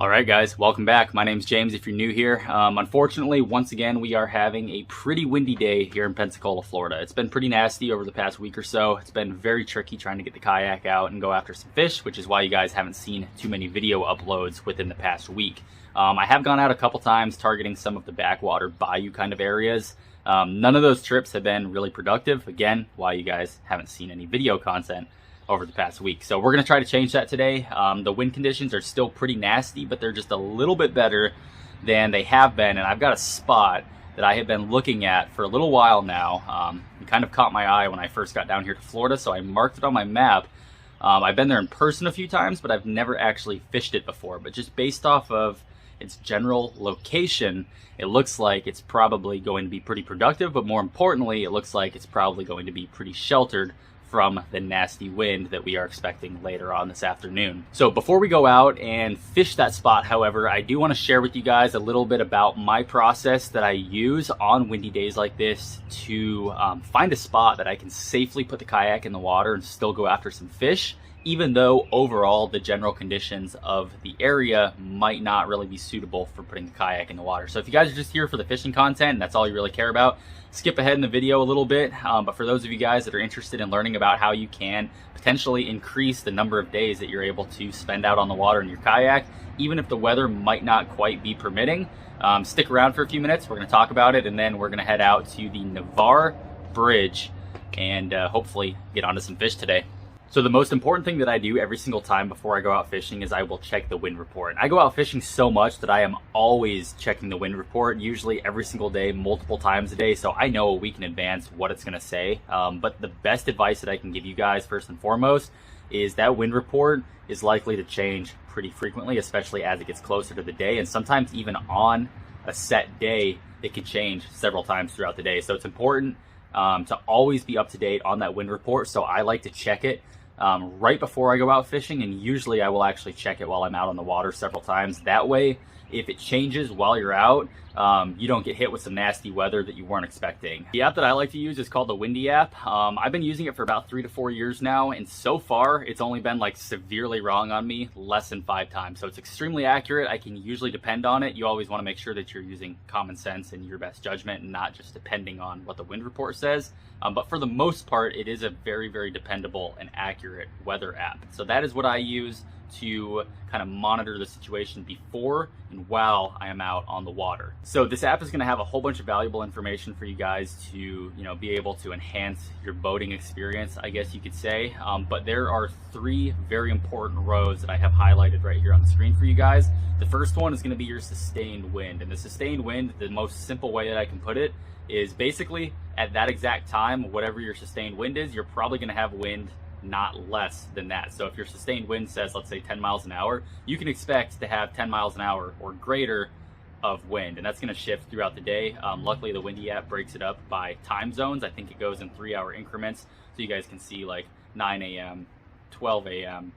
Alright guys, welcome back. My name's James if you're new here. Unfortunately, once again, we are having a pretty windy day here in Pensacola, Florida. It's been pretty nasty over the past week or so. It's been very tricky trying to get the kayak out and go after some fish, which is why you guys haven't seen too many video uploads within the past week. I have gone out a couple times targeting some of the backwater bayou kind of areas. None of those trips have been really productive. Again, why you guys haven't seen any video content over the past week. So we're going to try to change that today. The wind conditions are still pretty nasty, but they're just a little bit better than they have been. And I've got a spot that I have been looking at for a little while now. It kind of caught my eye when I first got down here to Florida, so I marked it on my map. I've been there in person a few times, but I've never actually fished it before. But just based off of its general location, it looks like it's probably going to be pretty productive, but more importantly, it looks like it's probably going to be pretty sheltered from the nasty wind that we are expecting later on this afternoon. So before we go out and fish that spot, however, I do want to share with you guys a little bit about my process that I use on windy days like this to find a spot that I can safely put the kayak in the water and still go after some fish, even though overall the general conditions of the area might not really be suitable for putting the kayak in the water. So if you guys are just here for the fishing content and that's all you really care about, skip ahead in the video a little bit. But for those of you guys that are interested in learning about how you can potentially increase the number of days that you're able to spend out on the water in your kayak, even if the weather might not quite be permitting, stick around for a few minutes. We're going to talk about it, and then we're going to head out to the Navarre bridge and hopefully get onto some fish today. So the most important thing that I do every single time before I go out fishing is I will check the wind report. I go out fishing so much that I am always checking the wind report, usually every single day, multiple times a day, so I know a week in advance what it's going to say. But the best advice that I can give you guys, first and foremost, is that wind report is likely to change pretty frequently, especially as it gets closer to the day, and sometimes even on a set day, it can change several times throughout the day. So it's important to always be up to date on that wind report, so I like to check it right before I go out fishing, and usually I will actually check it while I'm out on the water several times. That way, if it changes while you're out, you don't get hit with some nasty weather that you weren't expecting. The app that I like to use is called the Windy app. I've been using it for about 3 to 4 years now, and so far it's only been like severely wrong on me less than 5 times. So it's extremely accurate. I can usually depend on it. You always want to make sure that you're using common sense and your best judgment and not just depending on what the wind report says. But for the most part, it is a very, very dependable and accurate weather app. So that is what I use to kind of monitor the situation before and while I am out on the water. So this app is going to have a whole bunch of valuable information for you guys to, be able to enhance your boating experience, I guess you could say. But there are 3 very important rows that I have highlighted right here on the screen for you guys. The first one is going to be your sustained wind. And the sustained wind, the most simple way that I can put it, is basically at that exact time, whatever your sustained wind is, you're probably going to have wind not less than that. So if your sustained wind says, let's say 10 miles an hour, you can expect to have 10 miles an hour or greater of wind, and that's going to shift throughout the day. Luckily, the Windy app breaks it up by time zones. I think it goes in 3-hour increments, so you guys can see like 9 a.m., 12 a.m.,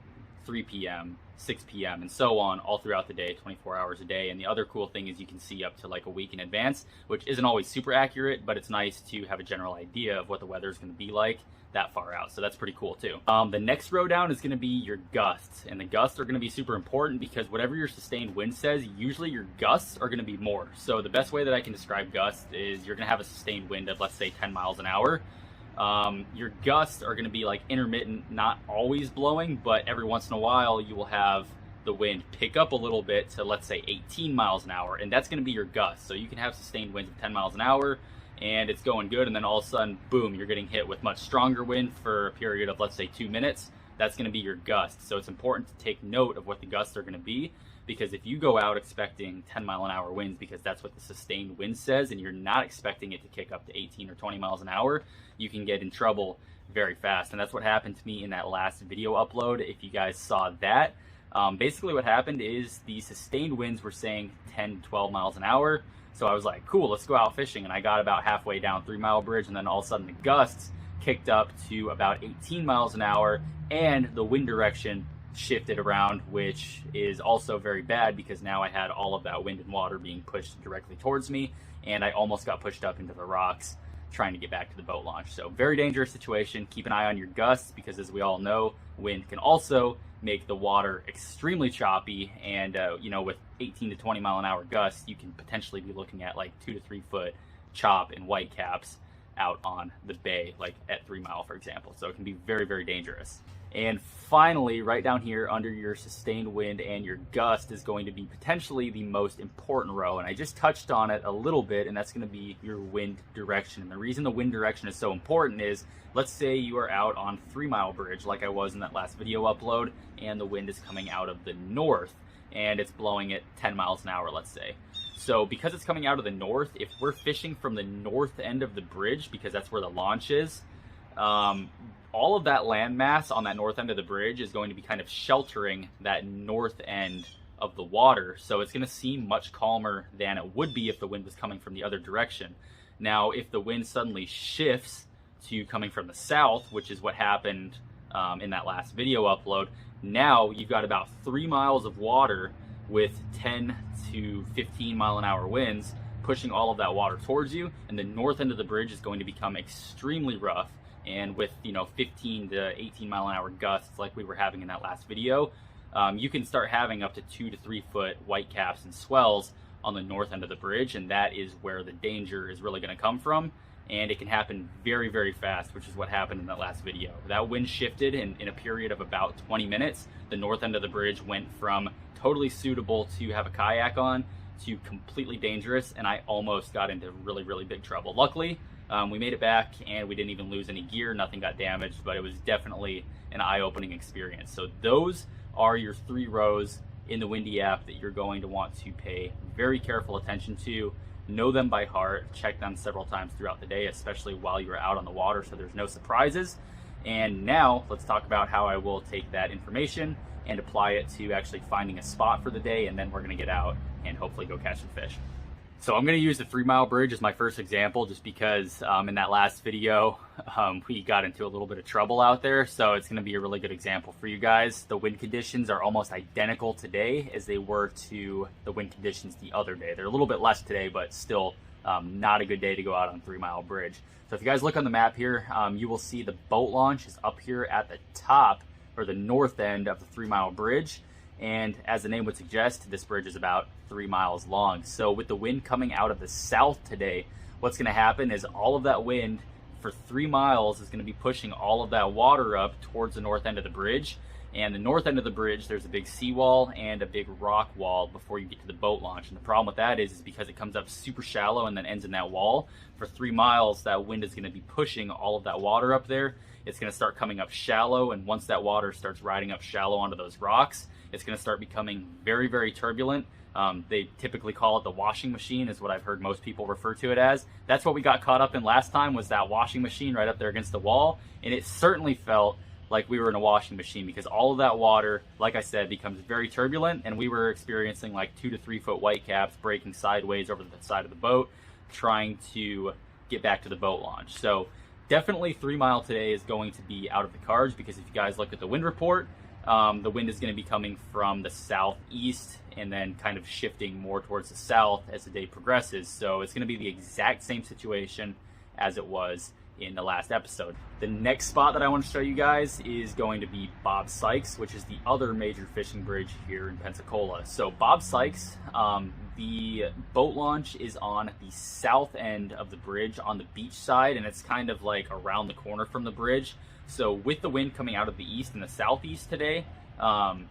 3 p.m., 6 p.m. and so on all throughout the day, 24 hours a day. And the other cool thing is you can see up to like a week in advance, which isn't always super accurate, but it's nice to have a general idea of what the weather is going to be like that far out. So that's pretty cool too. The next row down is going to be your gusts, and the gusts are going to be super important because whatever your sustained wind says, usually your gusts are going to be more. So the best way that I can describe gusts is you're going to have a sustained wind of, let's say, 10 miles an hour. Your gusts are going to be like intermittent, not always blowing, but every once in a while you will have the wind pick up a little bit to, let's say, 18 miles an hour, and that's going to be your gust. So you can have sustained winds of 10 miles an hour and it's going good, and then all of a sudden, boom, you're getting hit with much stronger wind for a period of, let's say, 2 minutes. That's going to be your gust. So it's important to take note of what the gusts are going to be, because if you go out expecting 10-mile-an-hour winds because that's what the sustained wind says, and you're not expecting it to kick up to 18 or 20 miles an hour, you can get in trouble very fast. And that's what happened to me in that last video upload. If you guys saw that, basically what happened is the sustained winds were saying 10, 12 miles an hour. So I was like, cool, let's go out fishing. And I got about halfway down 3 Mile Bridge, and then all of a sudden the gusts kicked up to about 18 miles an hour, and the wind direction shifted around, which is also very bad because now I had all of that wind and water being pushed directly towards me, and I almost got pushed up into the rocks. trying to get back to the boat launch. So very dangerous situation. Keep an eye on your gusts, because as we all know, wind can also make the water extremely choppy, and you know, with 18 to 20 mile an hour gusts, you can potentially be looking at like 2 to 3 foot chop and whitecaps out on the bay, like at 3 Mile, for example. So it can be very, very dangerous. And finally, right down here under your sustained wind and your gust is going to be potentially the most important row. And I just touched on it a little bit, and that's going to be your wind direction. And the reason the wind direction is so important is, let's say you are out on 3 Mile Bridge, like I was in that last video upload, and the wind is coming out of the north, and it's blowing at 10 miles an hour, let's say. So because it's coming out of the north, if we're fishing from the north end of the bridge, because that's where the launch is, all of that landmass on that north end of the bridge is going to be kind of sheltering that north end of the water. So it's going to seem much calmer than it would be if the wind was coming from the other direction. Now, if the wind suddenly shifts to coming from the south, which is what happened in that last video upload, now you've got about 3 miles of water with 10 to 15 mile an hour winds pushing all of that water towards you, and the north end of the bridge is going to become extremely rough. And with, you know, 15 to 18 mile an hour gusts like we were having in that last video, you can start having up to 2 to 3 foot whitecaps and swells on the north end of the bridge, and that is where the danger is really going to come from. And it can happen very, very fast, which is what happened in that last video. That wind shifted in a period of about 20 minutes. The north end of the bridge went from totally suitable to have a kayak on to completely dangerous, and I almost got into really, really big trouble. Luckily, we made it back and we didn't even lose any gear, nothing got damaged, but it was definitely an eye-opening experience. So those are your 3 rows in the Windy app that you're going to want to pay very careful attention to. Know them by heart, check them several times throughout the day, especially while you're out on the water, so there's no surprises. And now let's talk about how I will take that information and apply it to actually finding a spot for the day, and then we're gonna get out and hopefully go catch some fish. So I'm going to use the 3 Mile Bridge as my first example, just because in that last video we got into a little bit of trouble out there, so it's going to be a really good example for you guys. The wind conditions are almost identical today as they were to the wind conditions the other day. They're a little bit less today, but still not a good day to go out on 3 Mile Bridge. So if you guys look on the map here, you will see the boat launch is up here at the top, or the north end of the 3 Mile Bridge. And as the name would suggest, this bridge is about 3 miles long. So with the wind coming out of the south today, what's going to happen is all of that wind for 3 miles is going to be pushing all of that water up towards the north end of the bridge. And the north end of the bridge, there's a big seawall and a big rock wall before you get to the boat launch. And the problem with that is because it comes up super shallow and then ends in that wall, for 3 miles, that wind is going to be pushing all of that water up there. It's going to start coming up shallow, and once that water starts riding up shallow onto those rocks, it's going to start becoming very, very turbulent. They typically call it the washing machine, is what I've heard most people refer to it as. That's what we got caught up in last time, was that washing machine right up there against the wall. And it certainly felt like we were in a washing machine, because all of that water, like I said, becomes very turbulent, and we were experiencing like 2 to 3 foot whitecaps breaking sideways over the side of the boat, trying to get back to the boat launch. So definitely 3 Mile today is going to be out of the cards, because if you guys look at the wind report, the wind is going to be coming from the southeast and then kind of shifting more towards the south as the day progresses. So it's going to be the exact same situation as it was in the last episode. The next spot that I want to show you guys is going to be Bob Sykes, which is the other major fishing bridge here in Pensacola. So Bob Sykes, the boat launch is on the south end of the bridge on the beach side, and it's kind of like around the corner from the bridge. So with the wind coming out of the east and the southeast today,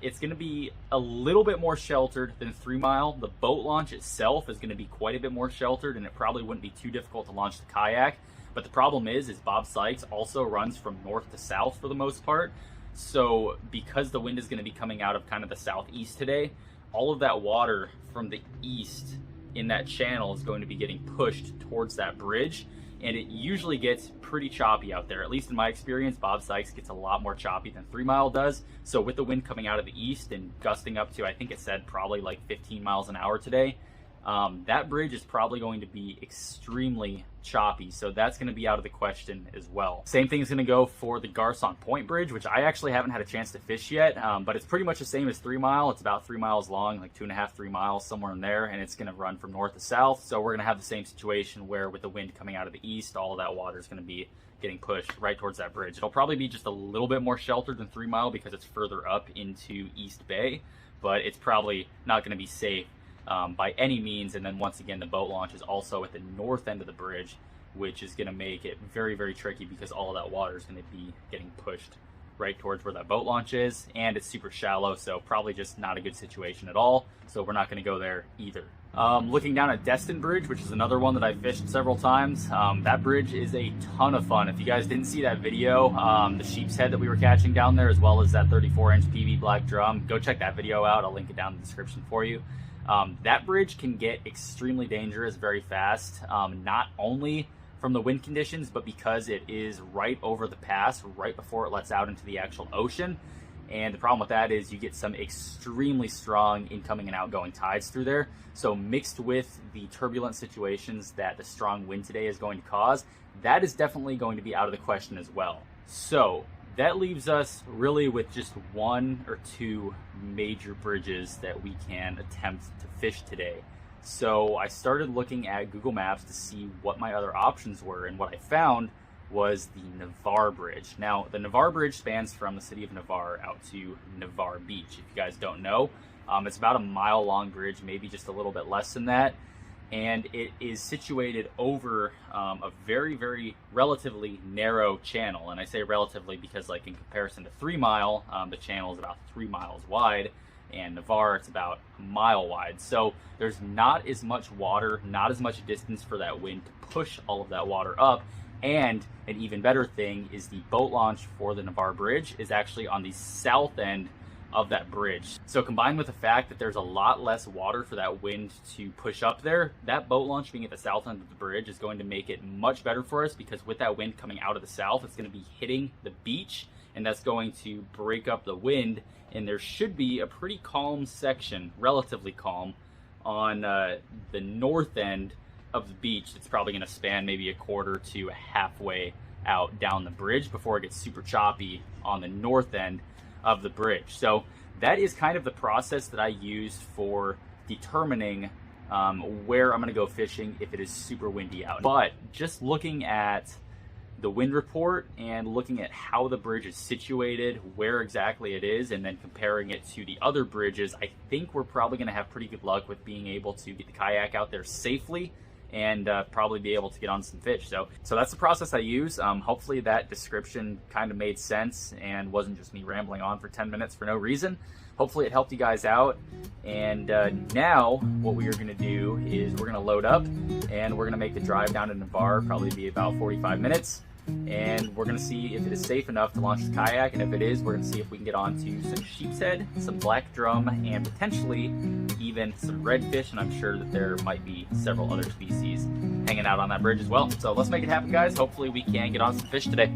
it's going to be a little bit more sheltered than 3 Mile. The boat launch itself is going to be quite a bit more sheltered, and it probably wouldn't be too difficult to launch the kayak. But the problem is Bob Sykes also runs from north to south for the most part. So because the wind is going to be coming out of kind of the southeast today, all of that water from the east in that channel is going to be getting pushed towards that bridge. And it usually gets pretty choppy out there. At least in my experience, Bob Sykes gets a lot more choppy than 3 Mile does. So with the wind coming out of the east and gusting up to, I think it said probably like 15 miles an hour today, that bridge is probably going to be extremely choppy, so that's going to be out of the question as well. Same thing is going to go for the Garcon Point Bridge, which I actually haven't had a chance to fish yet, but it's pretty much the same as 3 Mile. It's about 3 miles long, like 2.5, 3 miles, somewhere in there, and it's going to run from north to south. So we're going to have the same situation where with the wind coming out of the east, all of that water is going to be getting pushed right towards that bridge. It'll probably be just a little bit more sheltered than 3 Mile because it's further up into East Bay, but it's probably not going to be safe by any means. And then once again, the boat launch is also at the north end of the bridge, which is going to make it very, very tricky because all of that water is going to be getting pushed right towards where that boat launch is, and it's super shallow, so probably just not a good situation at all. So we're not going to go there either. Looking down at Destin Bridge, which is another one that I fished several times, that bridge is a ton of fun. If you guys didn't see that video, the Sheepshead that we were catching down there, as well as that 34-inch PV black drum, go check that video out. I'll link it down in the description for you. That bridge can get extremely dangerous very fast, not only from the wind conditions, but because it is right over the pass, right before it lets out into the actual ocean. And the problem with that is you get some extremely strong incoming and outgoing tides through there. So mixed with the turbulent situations that the strong wind today is going to cause, that is definitely going to be out of the question as well. So that leaves us really with just 1 or 2 major bridges that we can attempt to fish today. So I started looking at Google Maps to see what my other options were, and what I found was the Navarre Bridge. Now, the Navarre Bridge spans from the city of Navarre out to Navarre Beach. If you guys don't know, it's about a mile-long bridge, maybe just a little bit less than that, and it is situated over a very, very relatively narrow channel. And I say relatively because, like, in comparison to 3 Mile, the channel is about 3 miles wide, and Navarre, it's about a mile wide. So there's not as much water, not as much distance for that wind to push all of that water up. And an even better thing is the boat launch for the Navarre Bridge is actually on the south end of that bridge. So combined with the fact that there's a lot less water for that wind to push up there, that boat launch being at the south end of the bridge is going to make it much better for us, because with that wind coming out of the south, it's going to be hitting the beach, and that's going to break up the wind. And there should be a pretty calm section, relatively calm, on the north end of the beach. It's probably going to span maybe a quarter to halfway out down the bridge before it gets super choppy on the north end of the bridge. So that is kind of the process that I use for determining where I'm going to go fishing if it is super windy out. But just looking at the wind report and looking at how the bridge is situated, where exactly it is, and then comparing it to the other bridges, I think we're probably going to have pretty good luck with being able to get the kayak out there safely and probably be able to get on some fish. So that's the process I use. Hopefully that description kind of made sense and wasn't just me rambling on for 10 minutes for no reason. Hopefully it helped you guys out. And now what we are going to do is we're going to load up and we're going to make the drive down to Navarre, probably be about 45 minutes. And we're going to see if it is safe enough to launch the kayak, and if it is, we're going to see if we can get onto some sheepshead, some black drum, and potentially even some redfish, and I'm sure that there might be several other species hanging out on that bridge as well. So let's make it happen, guys. Hopefully we can get on some fish today.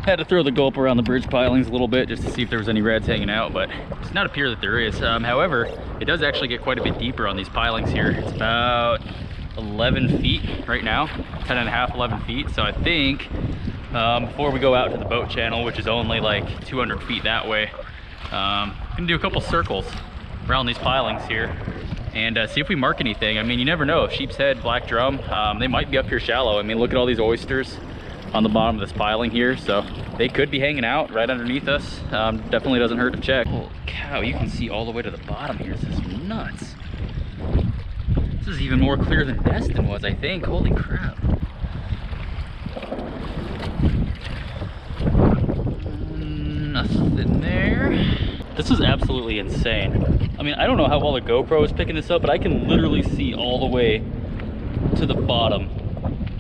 Had to throw the gulp around the bridge pilings a little bit just to see if there was any reds hanging out, but it does not appear that there is. However, it does actually get quite a bit deeper on these pilings here. It's about 11 feet right now, 10 and a half, 11 feet. So I think before we go out to the boat channel, which is only like 200 feet that way, I'm gonna do a couple circles around these pilings here and see if we mark anything. I mean, you never know. Sheepshead, black drum, they might be up here shallow. I mean, look at all these oysters. on the bottom of this piling here, so they could be hanging out right underneath us. Definitely doesn't hurt to check. Holy cow, you can see all the way to the bottom here. This is nuts. This is even more clear than Destin was, I think. Holy crap. Nothing there. This is absolutely insane. I mean, I don't know how well the GoPro is picking this up, but I can literally see all the way to the bottom.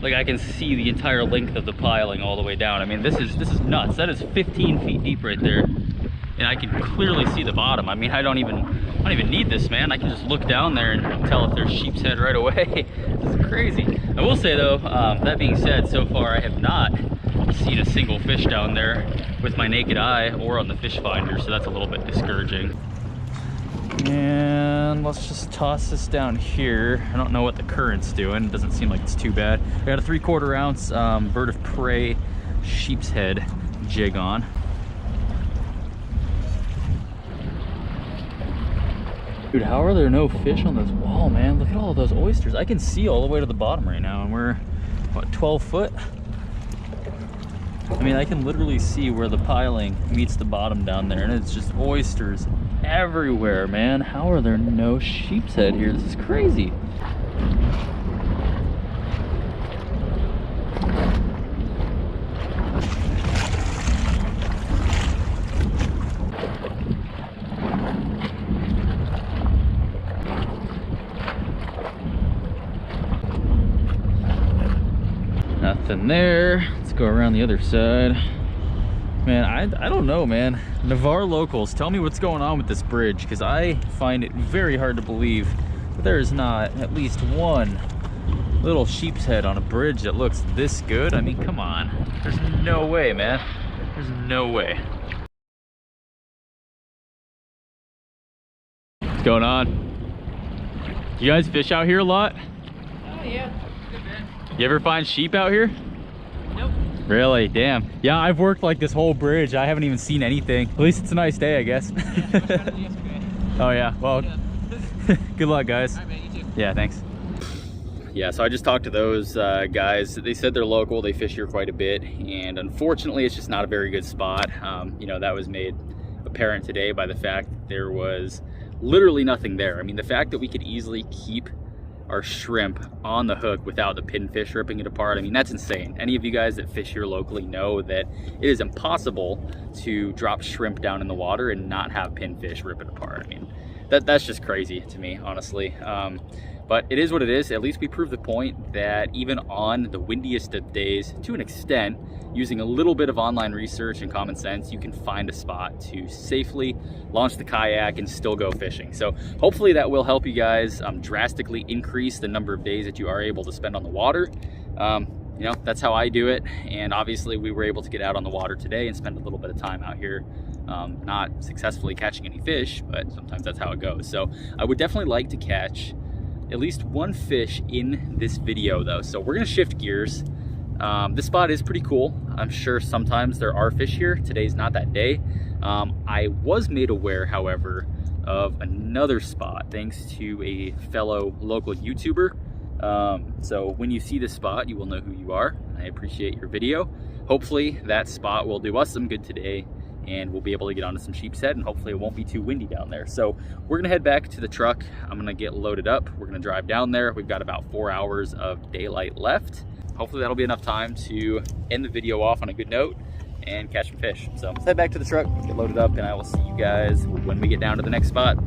Like, I can see the entire length of the piling all the way down. I mean, this is nuts. That is 15 feet deep right there, and I can clearly see the bottom. I mean, I don't even need this, man. I can just look down there and tell if there's sheepshead right away. This is crazy. I will say though, that being said, so far I have not seen a single fish down there with my naked eye or on the fish finder, so that's a little bit discouraging. And let's just toss this down here. I don't know what the current's doing. It doesn't seem like it's too bad. I got a 3/4 ounce bird of prey sheepshead jig on. Dude, how are there no fish on this wall, man? Look at all of those oysters. I can see all the way to the bottom right now, and we're, what, 12 foot? I mean, I can literally see where the piling meets the bottom down there, and it's just oysters everywhere, man. How are there no sheepshead here? This is crazy. Nothing there. Let's go around the other side. Man, I don't know, man. Navarre locals, tell me what's going on with this bridge, because I find it very hard to believe that there is not at least one little sheepshead on a bridge that looks this good. I mean, come on. There's no way, man. There's no way. What's going on? You guys fish out here a lot? Oh, yeah. Good bit. You ever find sheep out here? Nope. Really? Damn. Yeah, I've worked like this whole bridge. I haven't even seen anything. At least it's a nice day, I guess. Yeah, Oh yeah, well, yeah. Good luck, guys. All right, man, you too. Yeah, thanks. Yeah, so I just talked to those guys. They said they're local, they fish here quite a bit, and unfortunately it's just not a very good spot. You know, that was made apparent today by the fact that there was literally nothing there. I mean, the fact that we could easily keep our shrimp on the hook without the pinfish ripping it apart, I mean, that's insane. Any of you guys that fish here locally know that it is impossible to drop shrimp down in the water and not have pinfish rip it apart. I mean, that's just crazy to me, honestly. But it is what it is. At least we proved the point that even on the windiest of days, to an extent, using a little bit of online research and common sense, you can find a spot to safely launch the kayak and still go fishing. So hopefully that will help you guys drastically increase the number of days that you are able to spend on the water. You know, that's how I do it. And obviously we were able to get out on the water today and spend a little bit of time out here, not successfully catching any fish, but sometimes that's how it goes. So I would definitely like to catch at least one fish in this video though. So we're gonna shift gears. This spot is pretty cool. I'm sure sometimes there are fish here. Today's not that day. I was made aware, however, of another spot thanks to a fellow local YouTuber. So when you see this spot, you will know who you are. I appreciate your video. Hopefully that spot will do us some good today, and we'll be able to get onto some sheepshead, and hopefully it won't be too windy down there. So we're gonna head back to the truck. I'm gonna get loaded up. We're gonna drive down there. We've got about 4 hours of daylight left. Hopefully that'll be enough time to end the video off on a good note and catch some fish. So let's head back to the truck, get loaded up, and I will see you guys when we get down to the next spot.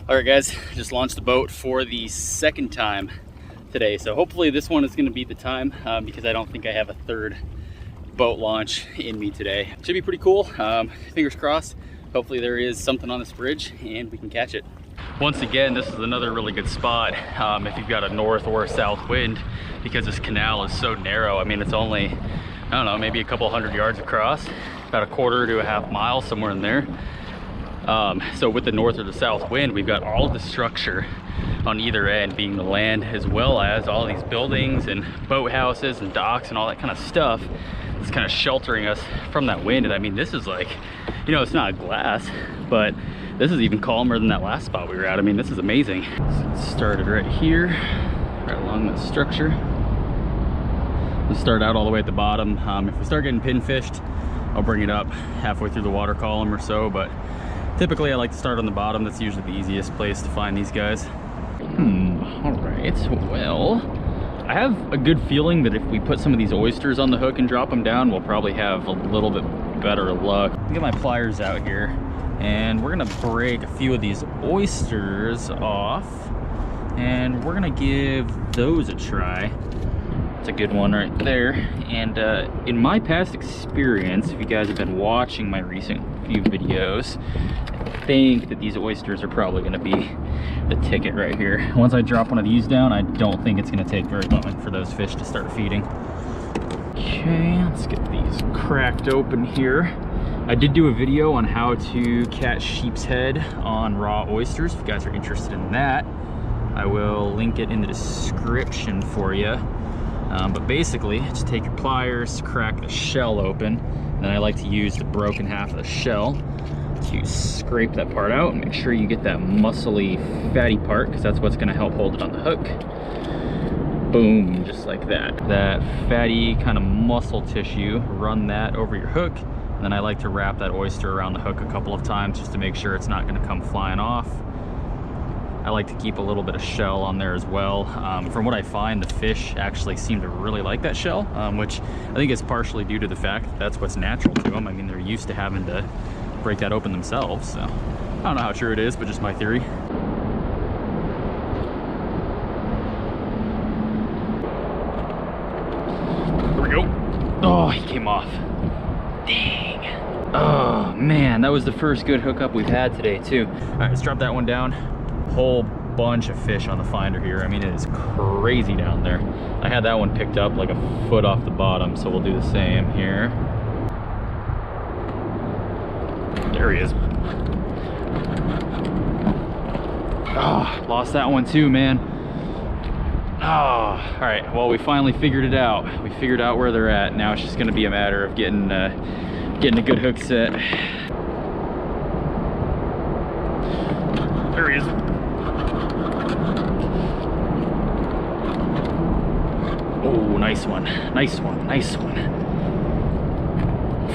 All right guys, just launched the boat for the second time today. So hopefully this one is gonna be the time because I don't think I have a third boat launch in me today. Should be pretty cool, fingers crossed. Hopefully there is something on this bridge and we can catch it. Once again, this is another really good spot if you've got a north or a south wind, because this canal is so narrow. I mean, it's only, I don't know, maybe a couple 100 yards across, about a quarter to a half mile, somewhere in there. So with the north or the south wind, we've got all of the structure on either end being the land, as well as all these buildings and boathouses and docks and all that kind of stuff. It's kind of sheltering us from that wind. And I mean, this is like, you know, it's not glass, but this is even calmer than that last spot we were at. I mean, this is amazing. So it started right here, right along that structure. We'll start out all the way at the bottom. If we start getting pinfished, I'll bring it up halfway through the water column or so, but typically I like to start on the bottom. That's usually the easiest place to find these guys. All right, well, I have a good feeling that if we put some of these oysters on the hook and drop them down, we'll probably have a little bit better luck. I'll get my pliers out here, and we're gonna break a few of these oysters off, and we're gonna give those a try. It's a good one right there. And in my past experience, if you guys have been watching my recent few videos, I think that these oysters are probably gonna be the ticket right here. Once I drop one of these down, I don't think it's gonna take very long for those fish to start feeding. Okay, let's get these cracked open here. I did do a video on how to catch sheepshead on raw oysters. If you guys are interested in that, I will link it in the description for you. But basically, just take your pliers, crack the shell open, and then I like to use the broken half of the shell to scrape that part out and make sure you get that muscly, fatty part, because that's what's going to help hold it on the hook. Boom, just like that. That fatty kind of muscle tissue, run that over your hook, and then I like to wrap that oyster around the hook a couple of times just to make sure it's not going to come flying off. I like to keep a little bit of shell on there as well. From what I find, the fish actually seem to really like that shell, which I think is partially due to the fact that that's what's natural to them. I mean, they're used to having to break that open themselves, so I don't know how true it is, but just my theory. There we go. Oh, he came off. Dang. Oh man, that was the first good hookup we've had today too. All right, let's drop that one down. Whole bunch of fish on the finder here. I mean, it is crazy down there. I had that one picked up like a foot off the bottom, so we'll do the same here. There he is. Oh, lost that one too, man. Oh, all right, well, we finally figured it out. We figured out where they're at. Now it's just gonna be a matter of getting a good hook set. There he is. Oh, nice one, nice one, nice one.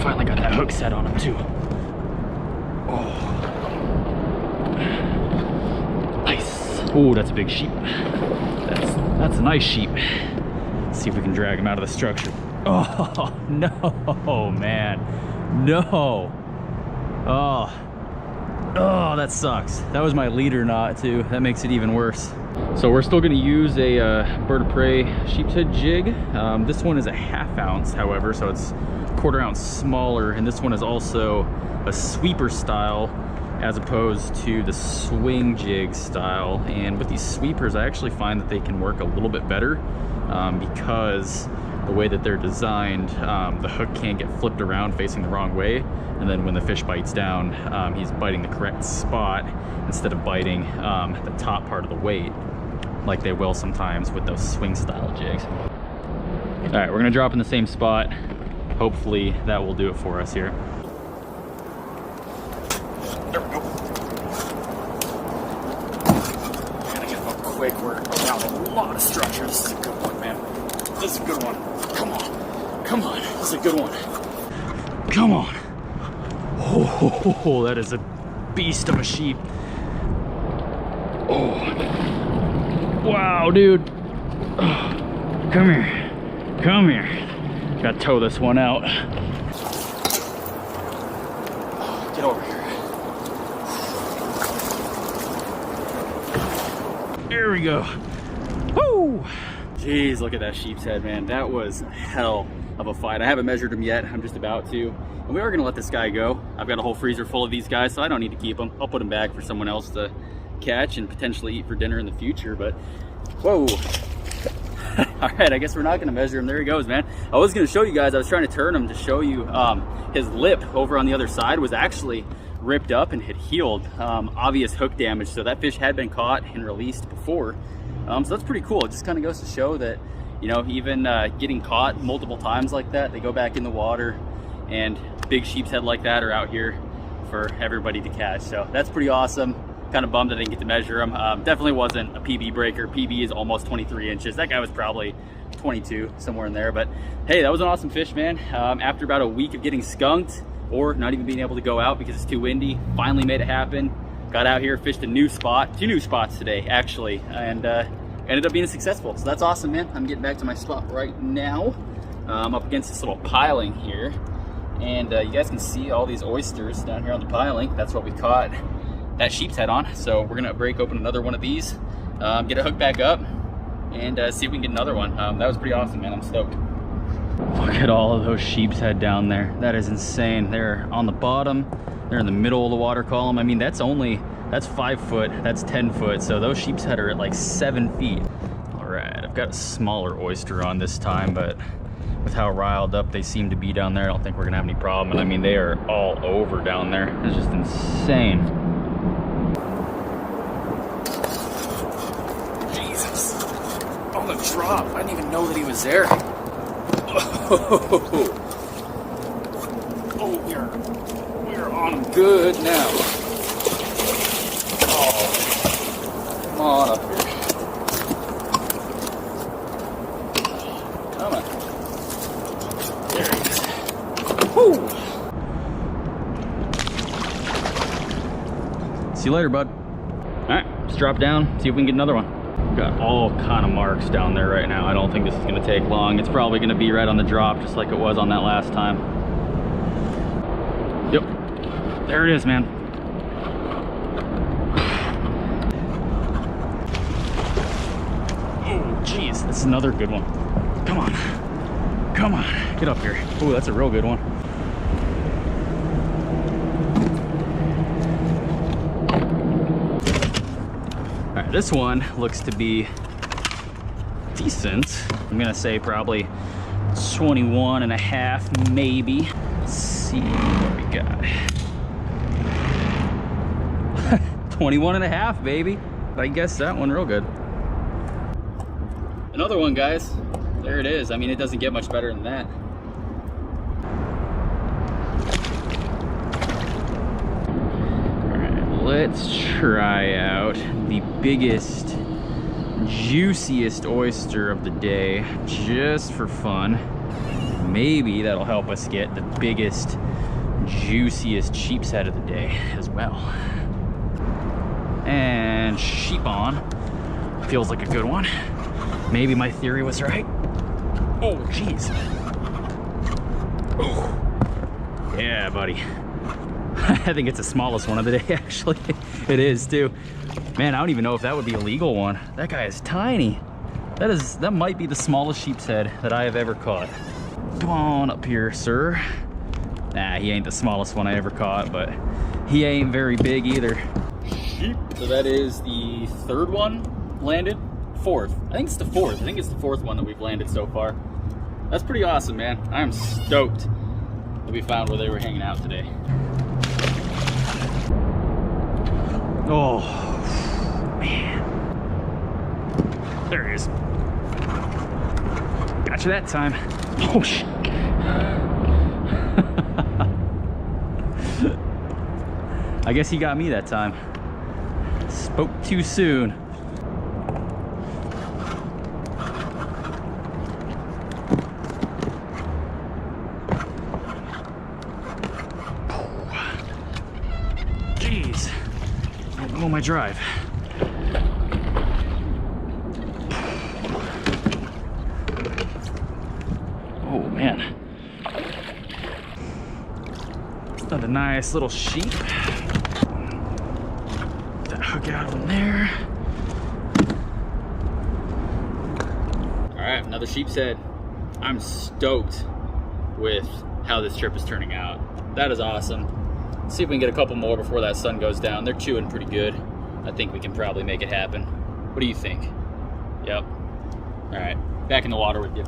Finally got that hook set on him too. Oh, nice. Oh, that's a big sheep. That's a nice sheep. Let's see if we can drag him out of the structure. Oh, no, man, no. Oh, that sucks. That was my leader knot too. That makes it even worse. So we're still gonna use a bird of prey sheepshead jig. This one is a 1/2 ounce, however, so it's 1/4 ounce smaller, and this one is also a sweeper style as opposed to the swing jig style. And with these sweepers, I actually find that they can work a little bit better because the way that they're designed, the hook can't get flipped around facing the wrong way, and then when the fish bites down, he's biting the correct spot instead of biting the top part of the weight like they will sometimes with those swing style jigs. All right, we're gonna drop in the same spot. Hopefully that will do it for us here. There we go. Gotta get him up quick. We're around a lot of structure. This is a good one, man. This is a good one. Come on. Come on. This is a good one. Come on. Oh, that is a beast of a sheep. Oh. Wow, dude. Oh. Come here. Come here. Gotta tow this one out. Get over here. There we go. Woo! Jeez, look at that sheep's head, man. That was hell of a fight. I haven't measured him yet. I'm just about to. And we are gonna let this guy go. I've got a whole freezer full of these guys, so I don't need to keep them. I'll put them back for someone else to catch and potentially eat for dinner in the future, but whoa. All right, I guess we're not gonna measure him. There he goes, man. I was gonna show you guys, I was trying to turn him to show you his lip over on the other side was actually ripped up and had healed. Obvious hook damage, so that fish had been caught and released before. So that's pretty cool. It just kind of goes to show that, you know, even getting caught multiple times like that, they go back in the water, and big sheepshead like that are out here for everybody to catch. So that's pretty awesome. Kind of bummed I didn't get to measure them. Definitely wasn't a PB breaker. PB is almost 23 inches. That guy was probably 22, somewhere in there. But hey, that was an awesome fish, man. After about a week of getting skunked or not even being able to go out because it's too windy, finally made it happen. Got out here, fished a new spot, 2 new spots today actually, and ended up being successful. So that's awesome, man. I'm getting back to my spot right now. I'm up against this little piling here, and you guys can see all these oysters down here on the piling. That's what we caught that sheepshead on. So we're gonna break open another one of these, get it hooked back up, and see if we can get another one. That was pretty awesome, man. I'm stoked. Look at all of those sheepshead down there. That is insane. They're on the bottom, they're in the middle of the water column. I mean, that's 5 foot, that's 10 foot, so those sheepshead are at like 7 feet. All right, I've got a smaller oyster on this time, but with how riled up they seem to be down there, I don't think we're gonna have any problem. And I mean, they are all over down there. It's just insane. Jesus, on the drop. I didn't even know that he was there. Oh, we're on him good now. Oh, come on up here. Come on. There he is. Woo! See you later, bud. All right, let's drop down, see if we can get another one. We've got all kind of marks down there right now. I don't think this is going to take long. It's probably going to be right on the drop, just like it was on that last time. Yep, there it is, man. Oh, jeez, this is another good one. Come on, come on, get up here. Oh, that's a real good one. All right, this one looks to be decent. I'm gonna say probably 21 and a half, maybe. Let's see what we got. 21 and a half, baby. I guess that one real good. Another one, guys. There it is. I mean, it doesn't get much better than that. All right, let's try out the biggest, juiciest oyster of the day, just for fun. Maybe that'll help us get the biggest, juiciest sheepshead of the day as well. And sheep on. Feels like a good one. Maybe my theory was right. Oh, jeez. Oh. Yeah, buddy. I think it's the smallest one of the day, actually. It is, too. Man, I don't even know if that would be a legal one. That guy is tiny. That might be the smallest sheepshead that I have ever caught. Come on up here, sir. Nah, he ain't the smallest one I ever caught, but he ain't very big either. Sheep. So that is the 3rd one landed. 4th. I think it's the 4th. I think it's the 4th one that we've landed so far. That's pretty awesome, man. I am stoked that we found where they were hanging out today. Oh, man. There he is. Gotcha that time. Oh, shit. I guess he got me that time. Spoke too soon. Jeez. Oh, my drive. Oh, man. Another nice little sheep. That hook out of him there. All right, another sheepshead. I'm stoked with how this trip is turning out. That is awesome. Let's see if we can get a couple more before that sun goes down. They're chewing pretty good. I think we can probably make it happen. What do you think? Yep. All right, back in the water with you.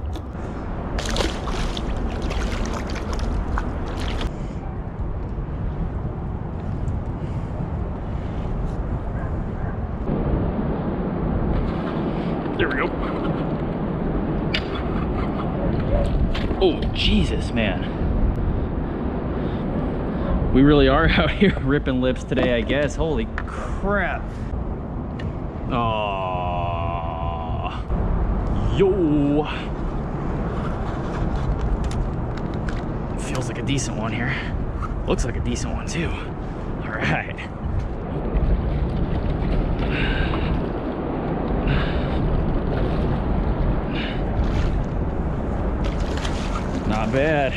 There we go. Oh, Jesus, man. We really are out here ripping lips today, I guess. Holy crap. Oh, yo. Feels like a decent one here. Looks like a decent one too. All right. Not bad.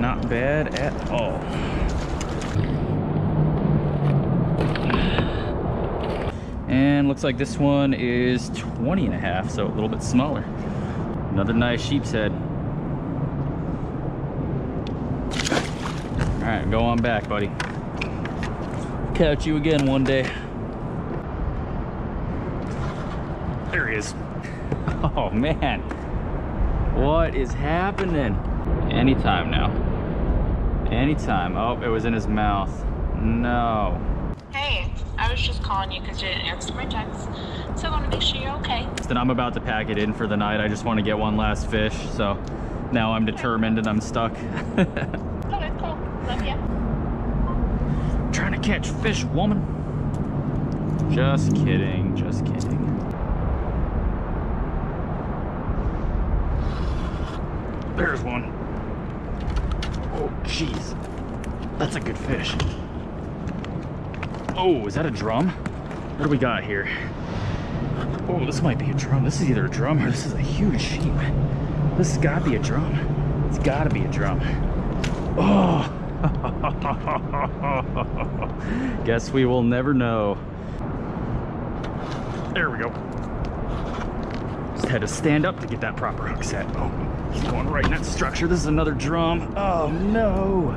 Not bad at all. And looks like this one is 20 and a half, so a little bit smaller. Another nice sheepshead. All right, go on back, buddy. Catch you again one day. There he is. Oh man, what is happening? Anytime now. Anytime. Oh, it was in his mouth. No. Hey, I was just calling you because you didn't answer my text, so I want to make sure you're okay. Then I'm about to pack it in for the night. I just want to get one last fish, so now I'm determined and I'm stuck. Okay, cool. Love ya. Trying to catch fish, woman. Just kidding, just kidding. There's one. Oh, jeez. That's a good fish. Oh, is that a drum? What do we got here? Oh, this might be a drum. This is either a drum or this is a huge sheep. This has got to be a drum. It's got to be a drum. Oh. Guess we will never know. There we go. Just had to stand up to get that proper hook set. Oh, he's going right in that structure. This is another drum. Oh no.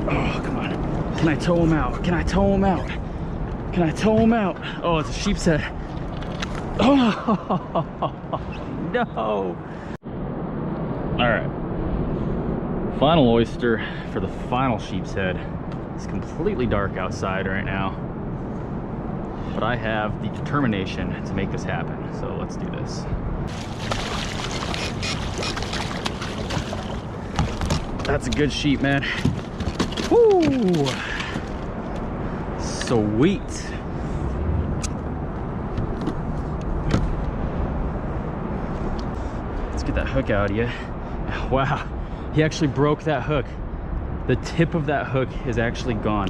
Oh, come on. Can I tow him out? Can I tow him out? Can I tow him out? Oh, it's a sheepshead. Oh no. All right. Final oyster for the final sheepshead. It's completely dark outside right now, but I have the determination to make this happen. So let's do this. That's a good sheep, man. Woo! Sweet. Let's get that hook out of you. Wow, he actually broke that hook. The tip of that hook is actually gone.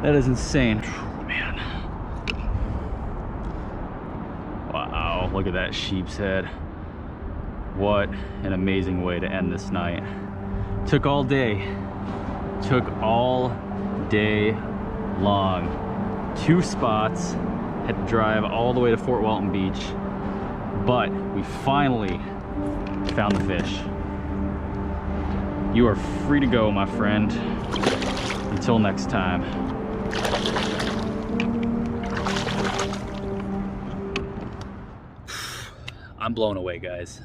That is insane. Oh, man. Wow, look at that sheep's head. What an amazing way to end this night. Took all day. Took all day long. 2 spots. Had to drive all the way to Fort Walton Beach. But we finally found the fish. You are free to go, my friend. Until next time. I'm blown away, guys.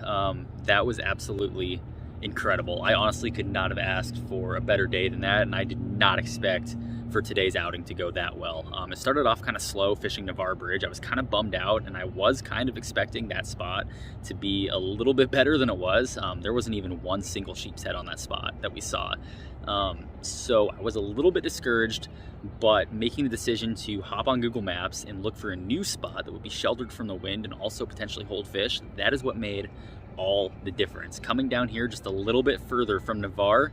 That was absolutely incredible. I honestly could not have asked for a better day than that, and I did not expect for today's outing to go that well. It started off kind of slow fishing Navarre Bridge. I was kind of bummed out, and I was kind of expecting that spot to be a little bit better than it was. There wasn't even one single sheepshead on that spot that we saw. So I was a little bit discouraged, but making the decision to hop on Google Maps and look for a new spot that would be sheltered from the wind and also potentially hold fish, that is what made all the difference. Coming down here just a little bit further from Navarre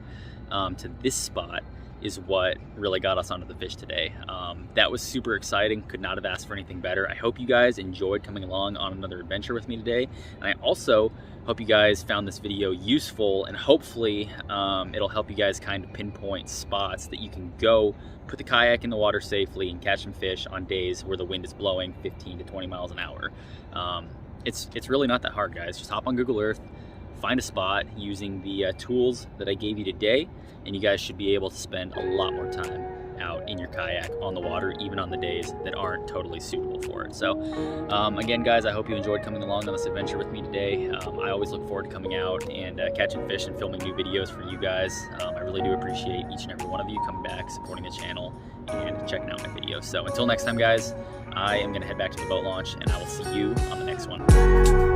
to this spot is what really got us onto the fish today. That was super exciting. Could not have asked for anything better. I hope you guys enjoyed coming along on another adventure with me today. And I also hope you guys found this video useful, and hopefully it'll help you guys kind of pinpoint spots that you can go put the kayak in the water safely and catch some fish on days where the wind is blowing 15 to 20 miles an hour. It's really not that hard, guys. Just hop on Google Earth, find a spot using the tools that I gave you today, and you guys should be able to spend a lot more time out in your kayak on the water, even on the days that aren't totally suitable for it. So again, guys, I hope you enjoyed coming along on this adventure with me today. I always look forward to coming out and catching fish and filming new videos for you guys. I really do appreciate each and every one of you coming back, supporting the channel, and checking out my videos. So until next time, guys, I am going to head back to the boat launch, and I will see you on the next one.